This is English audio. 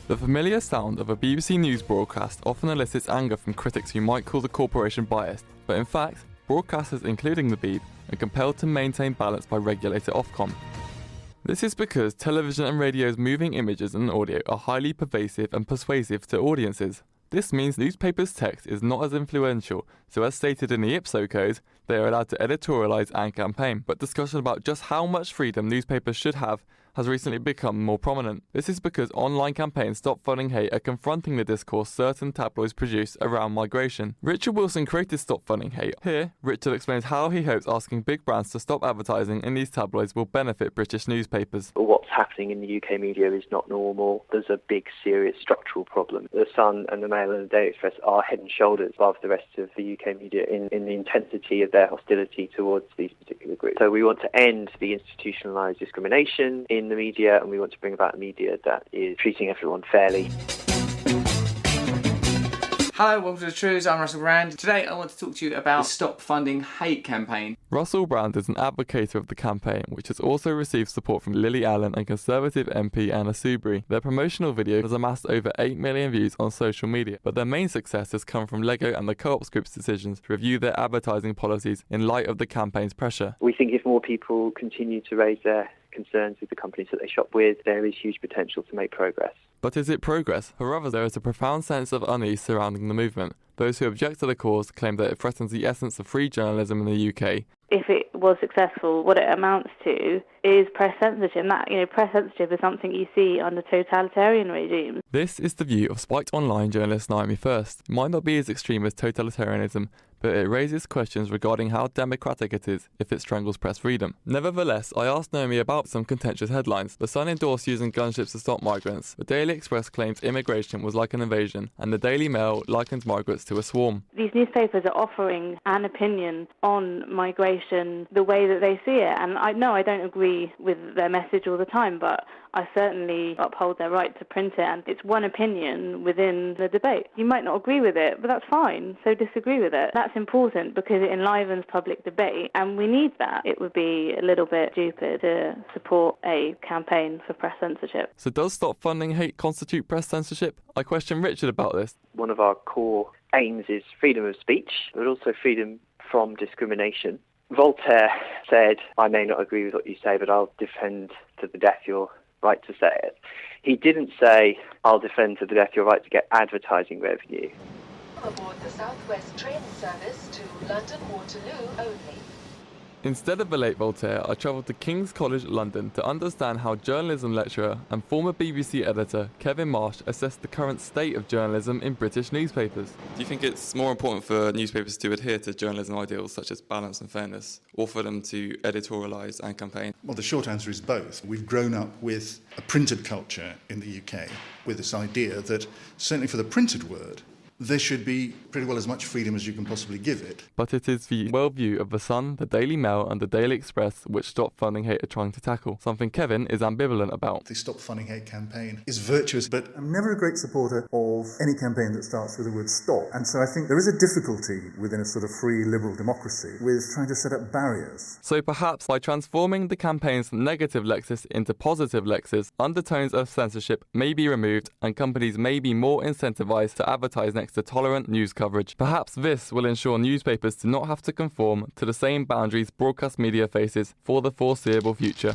The familiar sound of a BBC News broadcast often elicits anger from critics who might call the corporation biased, but in fact, broadcasters including the Beeb are compelled to maintain balance by regulator Ofcom. This is because television and radio's moving images and audio are highly pervasive and persuasive to audiences. This means newspapers' text is not as influential, so as stated in the Ipso code, they are allowed to editorialise and campaign. But discussion about just how much freedom newspapers should have has recently become more prominent. This is because online campaigns Stop Funding Hate are confronting the discourse certain tabloids produce around migration. Richard Wilson created Stop Funding Hate. Here, Richard explains how he hopes asking big brands to stop advertising in these tabloids will benefit British newspapers. What's happening in the UK media is not normal. There's a big, serious structural problem. The Sun and the Mail and the Daily Express are head and shoulders above the rest of the UK media in the intensity of their hostility towards these particular groups. So we want to end the institutionalised discrimination in the media, and we want to bring about a media that is treating everyone fairly. Hello, welcome to The Truths. I'm Russell Brand. Today I want to talk to you about the Stop Funding Hate campaign. Russell Brand is an advocate of the campaign, which has also received support from Lily Allen and Conservative MP Anna Soubry. Their promotional video has amassed over 8 million views on social media, but their main success has come from Lego and the Co-ops Group's decisions to review their advertising policies in light of the campaign's pressure. We think if more people continue to raise their concerns with the companies that they shop with, there is huge potential to make progress. But is it progress? For others, there is a profound sense of unease surrounding the movement. Those who object to the cause claim that it threatens the essence of free journalism in the UK. If it was successful, what it amounts to is press censorship. And that, press censorship is something you see under totalitarian regimes. This is the view of Spiked Online journalist Naomi First. It might not be as extreme as totalitarianism, but it raises questions regarding how democratic it is if it strangles press freedom. Nevertheless, I asked Naomi about some contentious headlines. The Sun endorsed using gunships to stop migrants. The Daily Express claims immigration was like an invasion, and the Daily Mail likens migrants to a swarm. These newspapers are offering an opinion on migration the way that they see it, and I don't agree with their message all the time, but I certainly uphold their right to print it, and it's one opinion within the debate. You might not agree with it, but that's fine, so disagree with it. That's important because it enlivens public debate, and we need that. It would be a little bit stupid to support a campaign for press censorship. So does Stop Funding Hate constitute press censorship? I questioned Richard about this. One of our core aims is freedom of speech, but also freedom from discrimination. Voltaire said, "I may not agree with what you say, but I'll defend to the death your right to say it." He didn't say, "I'll defend to the death your right to get advertising revenue." Aboard the Southwest train service to London Waterloo only. Instead of the late Voltaire, I travelled to King's College London to understand how journalism lecturer and former BBC editor Kevin Marsh assessed the current state of journalism in British newspapers. Do you think it's more important for newspapers to adhere to journalism ideals such as balance and fairness, or for them to editorialise and campaign? Well, the short answer is both. We've grown up with a printed culture in the UK, with this idea that, certainly for the printed word, there should be pretty well as much freedom as you can possibly give it. But it is the worldview of The Sun, the Daily Mail and the Daily Express which Stop Funding Hate are trying to tackle, something Kevin is ambivalent about. The Stop Funding Hate campaign is virtuous, but I'm never a great supporter of any campaign that starts with the word stop. And so I think there is a difficulty within a sort of free liberal democracy with trying to set up barriers. So perhaps by transforming the campaign's negative lexis into positive lexis, undertones of censorship may be removed and companies may be more incentivized to advertise next to tolerant news coverage. Perhaps this will ensure newspapers do not have to conform to the same boundaries broadcast media faces for the foreseeable future.